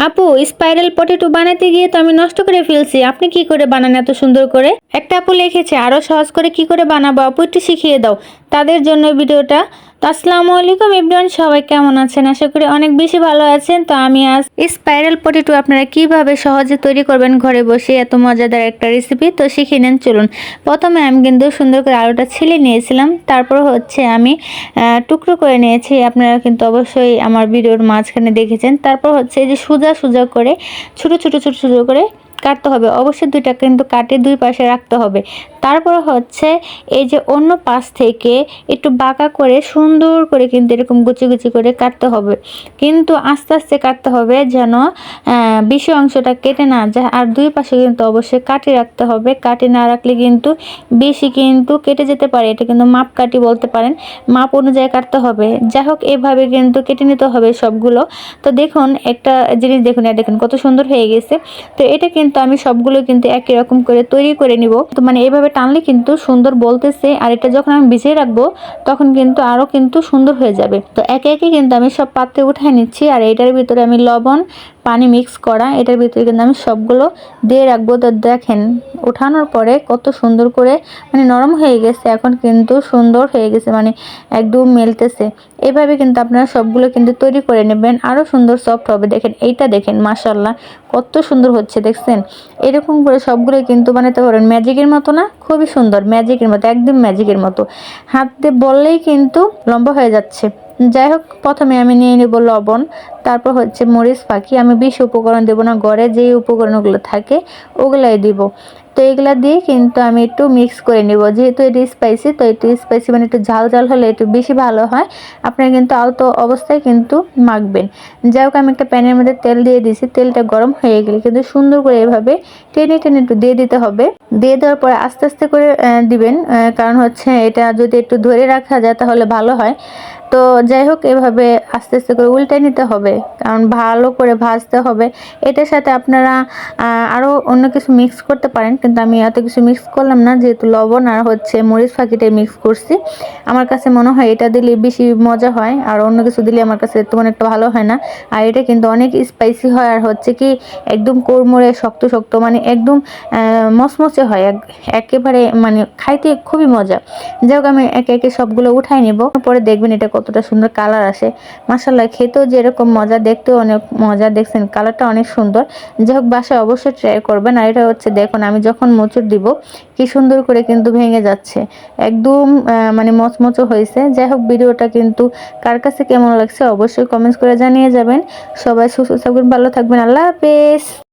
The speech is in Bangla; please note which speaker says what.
Speaker 1: আপু, স্পাইরাল পটেটো বানাতে গিয়ে তো আমি নষ্ট করে ফেলছি। আপনি কি করে বানান এত সুন্দর করে? একটা আপু লিখেছে আরো সহজ করে কি করে বানাবো আপু, একটু শিখিয়ে দাও। তাদের জন্য ভিডিওটা। তো আসসালামু আলাইকুম এভরিওয়ান, সবাই কেমন আছেন? আশা করি অনেক বেশি ভালো আছেন। তো আমি আজ স্পাইরাল পটেটো আপনারা কিভাবে সহজে তৈরি করবেন ঘরে বসে, এত মজাদার একটা রেসিপি, তো শিখে নেন চলুন। প্রথমে আমি কিন্তু সুন্দর করে আলুটা ছিলে নিয়েছিলাম, তারপর হচ্ছে আমি টুকরো করে নিয়েছি। আপনারা কিন্তু অবশ্যই আমার ভিডিওর মাঝখানে দেখেছেন। তারপর হচ্ছে এই যে সোজা সোজা করে ছোট ছোট ছোট ছোট করে কাটতে হবে। অবশ্যই দুইটা কিন্তু কাটে দুই পাশে রাখতে হবে। তারপর হচ্ছে এই যে অন্য পাশ থেকে একটু বাঁকা করে সুন্দর করে কিন্তু এরকম গুচি গুচি করে কাটতে হবে, কিন্তু আস্তে আস্তে কাটতে হবে যেন বেশি অংশটা কেটে না যায়। আর দুই পাশে কিন্তু অবশ্যই কাটি রাখতে হবে, কাটি না রাখলে কিন্তু বেশি কিন্তু কেটে যেতে পারে। এটা কিন্তু মাপ কাটি বলতে পারেন, মাপ অনুযায়ী কাটতে হবে। যাই হোক, এভাবে কিন্তু কেটে নিতে হবে সবগুলো। তো দেখুন একটা জিনিস, দেখুন এটা দেখুন কত সুন্দর হয়ে গেছে। তো এটা কিন্তু আমি সবগুলো কিন্তু একই রকম করে তৈরি করে নিব। তো মানে এইভাবে টানলে কিন্তু সুন্দর বলতেছে, আর এটা যখন আমি ভিজিয়ে রাখবো তখন কিন্তু আরো কিন্তু সুন্দর হয়ে যাবে। তো একে একে কিন্তু আমি সব পাত্রে উঠাই নিচ্ছি, আর এটার ভিতরে আমি লবণ পানি মিক্স করা এটার ভিতরে কিন্তু আমি সবগুলো দিয়ে রাখবো। তো দেখেন উঠানোর পরে কত সুন্দর করে মানে নরম হয়ে গেছে, এখন কিন্তু সুন্দর হয়ে গেছে, মানে একদম মেলতেছে। এভাবে কিন্তু আপনারা সবগুলো কিন্তু তৈরি করে নেবেন, আরো সুন্দর সফট হবে। দেখেন এইটা দেখেন, মাশাআল্লাহ কত সুন্দর হচ্ছে দেখছেন। এরকম করে সবগুলো কিন্তু বানাতে পারেন, ম্যাজিকের মতো না? খুবই সুন্দর, ম্যাজিকের মতো, একদম ম্যাজিকের মতো। হাত দিয়ে বললেই কিন্তু লম্বা হয়ে যাচ্ছে। যাই হোক, প্রথমে আমি নিয়ে নেব লবণ, তারপর হচ্ছে মরিচ ফাঁকি। আমি বেশি উপকরণ দেবো না, ঘরে যেই উপকরণগুলো থাকে ওগুলাই দিব। তো এগুলা দিয়ে কিন্তু আমি একটু মিক্স করে নেব, যেহেতু এটি স্পাইসি। তো একটু স্পাইসি মানে একটু ঝাল ঝাল হলে একটু বেশি ভালো হয়। আপনারা কিন্তু আলতো অবস্থায় কিন্তু মাখবেন। যাই হোক, আমি একটা প্যানের মধ্যে তেল দিয়ে দিয়েছি, তেলটা গরম হয়ে গেলে কিন্তু সুন্দর করে এভাবে টেনে টেনে একটু দিয়ে দিতে হবে। দিয়ে দেওয়ার পরে আস্তে আস্তে করে দিবেন, কারণ হচ্ছে এটা যদি একটু ধরে রাখা যায় তাহলে ভালো হয়। তো যাই হোক, এভাবে আস্তে আস্তে করে উল্টে নিতে হবে, কারণ ভালো করে ভাজতে হবে। এটার সাথে আপনারা আরও অন্য কিছু মিক্স করতে পারেন, কিন্তু আমি এত কিছু মিক্স করলাম না, যেহেতু লবণ আর হচ্ছে মরিচ ফাঁকিটাই মিক্স করছি। আমার কাছে মনে হয় এটা দিলে বেশি মজা হয়, আর অন্য কিছু দিলে আমার কাছে তেমন একটা ভালো হয় না। আর এটা কিন্তু অনেক স্পাইসি হয়, আর হচ্ছে কি একদম কোড়মুড়ে শক্ত শক্ত, মানে একদম মচমচে হয় একেবারে, মানে খাইতে খুবই মজা। যাই হোক, আমি একে একে সবগুলো উঠাই নিব, পরে দেখবেন এটা কতটা সুন্দর কালার আসে। মাশাআল্লাহ, খেতেও যেরকম মজা, দেখতেও অনেক মজা। দেখছেন কালারটা অনেক সুন্দর। যাই হোক, বাসায় অবশ্যই ট্রাই করবেন। আর এটা হচ্ছে দেখুন আমি যখন মোচড় দিব কি সুন্দর করে কিন্তু ভেঙে যাচ্ছে, একদম মানে মচমচো হয়েছে। যাই হোক, ভিডিওটা কিন্তু কার কাছে কেমন লাগছে অবশ্যই কমেন্টস করে জানিয়ে যাবেন। সবাই সুস্থ থাকবেন, ভালো থাকবেন, আল্লাহ হাফেজ।